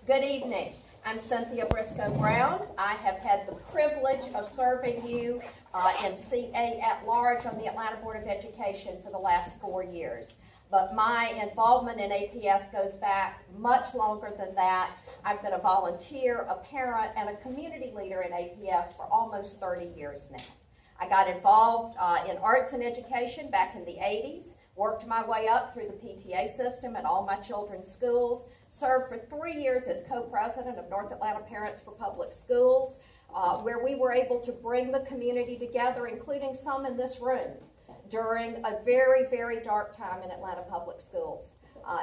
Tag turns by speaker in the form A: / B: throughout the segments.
A: Good evening. I'm Cynthia Briscoe Brown. I have had the privilege of serving you in CA at large on the Atlanta Board of Education for the last 4 years. But my involvement in APS goes back much longer than that. I've been a volunteer, a parent, and a community leader in APS for almost 30 years now. I got involved in arts and education back in the 80s, worked my way up through the PTA system at all my children's schools, served for 3 years as co-president of North Atlanta Parents for Public Schools, where we were able to bring the community together, including some in this room, during a very, very dark time in Atlanta Public Schools.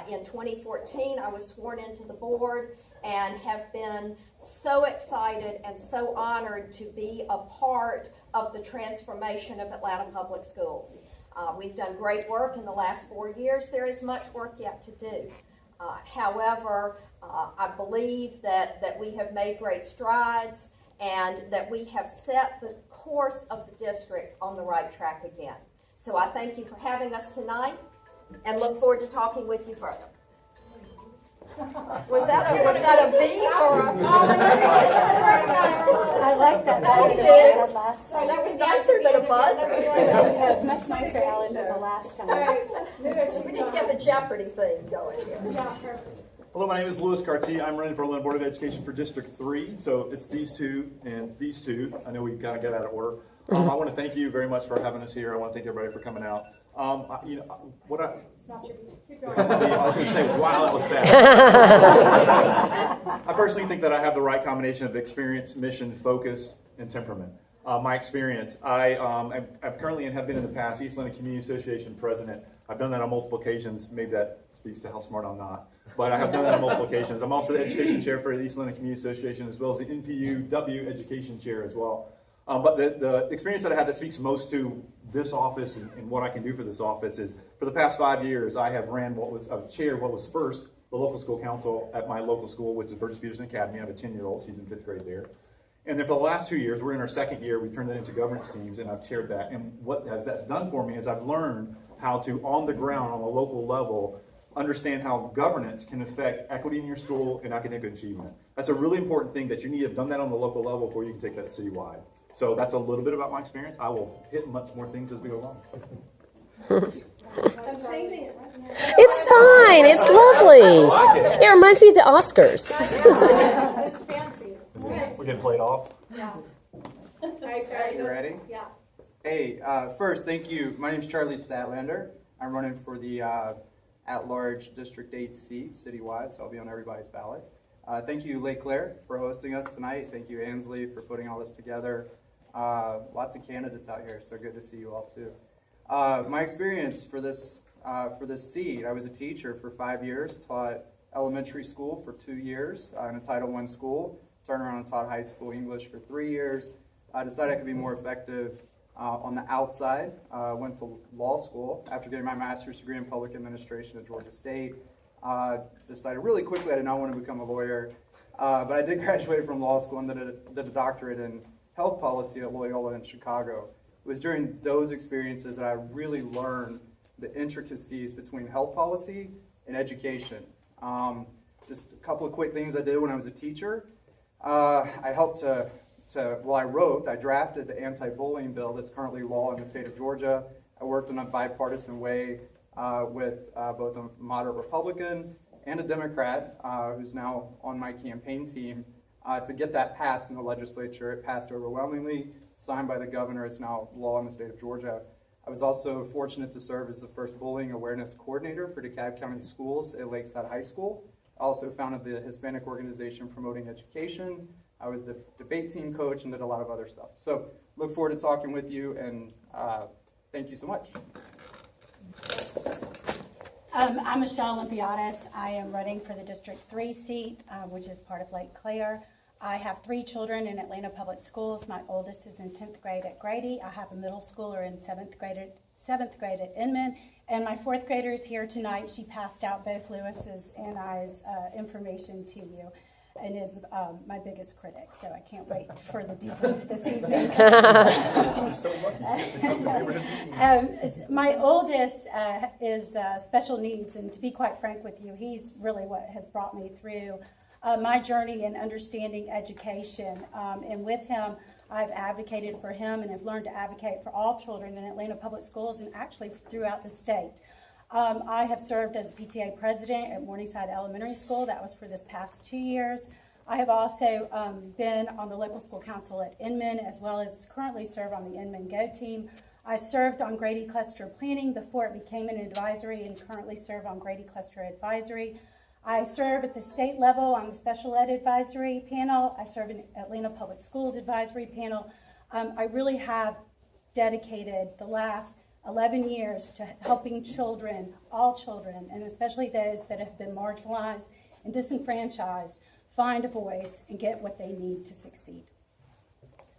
A: In 2014, I was sworn into the board and have been so excited and so honored to be a part of the transformation of Atlanta Public Schools. We've done great work in the last 4 years. There is much work yet to do. However, I believe that we have made great strides and that we have set the course of the district on the right track again. So I thank you for having us tonight and look forward to talking with you further. Was that a B or a?
B: I like that.
A: That was nicer than a buzzer.
B: It was much nicer, Alan, than the last time.
A: We need to get the Jeopardy thing going here.
C: Hello, my name is Louis Carty. I'm running for Atlanta Board of Education for District 3. So it's these two and these two. I know we've got to get out of order. I want to thank you very much for having us here. I want to thank everybody for coming out. I was going to say, wow, that was fast. I personally think that I have the right combination of experience, mission, focus, and temperament. My experience, I'm currently and have been in the past East Atlanta Community Association president. I've done that on multiple occasions. Maybe that speaks to how smart I'm not. But I have done that on multiple occasions. I'm also the education chair for the East Atlanta Community Association, as well as the NPUW education chair as well. But the experience that I had that speaks most to this office and what I can do for this office is, for the past 5 years, I have chaired what was first the local school council at my local school, which is Burgess Peterson Academy. I have a 10-year-old. She's in 5th grade there. And then for the last 2 years, we're in our 2nd year, we turned that into governance teams, and I've chaired that. And what that's done for me is I've learned how to, on the ground, on a local level, understand how governance can affect equity in your school and academic achievement. That's a really important thing that you need to have done that on the local level before you can take that citywide. So that's a little bit about my experience. I will hit much more things as we go along.
D: It's fine. It's lovely.
C: Like it.
D: It reminds me of the Oscars.
B: It's fancy.
C: We're getting played off.
B: Yeah. All right, Charlie.
E: You ready?
B: Yeah.
E: Hey, first, thank you. My name is Charlie Statlander. I'm running for the at-large District 8 seat citywide, so I'll be on everybody's ballot. Thank you, Lake Claire, for hosting us tonight. Thank you, Ansley, for putting all this together. Lots of candidates out here, so good to see you all too. My experience for this seat, I was a teacher for 5 years, taught elementary school for 2 years in a Title I school, turned around and taught high school English for 3 years. I decided I could be more effective on the outside. Went to law school after getting my master's degree in public administration at Georgia State. Decided really quickly I did not want to become a lawyer, but I did graduate from law school and did a doctorate in health policy at Loyola in Chicago. It was during those experiences that I really learned the intricacies between health policy and education. Just a couple of quick things I did when I was a teacher. I drafted the anti-bullying bill that's currently law in the state of Georgia. I worked in a bipartisan way with both a moderate Republican and a Democrat who's now on my campaign team to get that passed in the legislature. It passed overwhelmingly, signed by the governor. It's now law in the state of Georgia. I was also fortunate to serve as the first bullying awareness coordinator for DeKalb County Schools at Lakeside High School. I also founded the Hispanic organization Promoting Education. I was the debate team coach and did a lot of other stuff. So look forward to talking with you, and thank you so much.
B: I'm Michelle Olympiadis. I am running for the District 3 seat, which is part of Lake Claire. I have 3 children in Atlanta Public Schools. My oldest is in 10th grade at Grady. I have a middle schooler in 7th grade at Inman. And my 4th grader is here tonight. She passed out both Lewis's and I's information to you, and is my biggest critic, so I can't wait for the debrief this evening.
C: She's so lucky.
B: My oldest is special needs, and to be quite frank with you, he's really what has brought me through my journey in understanding education. And with him, I've advocated for him and have learned to advocate for all children in Atlanta Public Schools and actually throughout the state. I have served as PTA president at Morningside Elementary School. That was for this past 2 years. I have also been on the local school council at Inman, as well as currently serve on the Inman Go team. I served on Grady Cluster Planning before it became an advisory, and currently serve on Grady Cluster Advisory. I serve at the state level on the Special Ed Advisory Panel. I serve in Atlanta Public Schools Advisory Panel. I really have dedicated the last 11 years to helping children, all children, and especially those that have been marginalized and disenfranchised, find a voice and get what they need to succeed.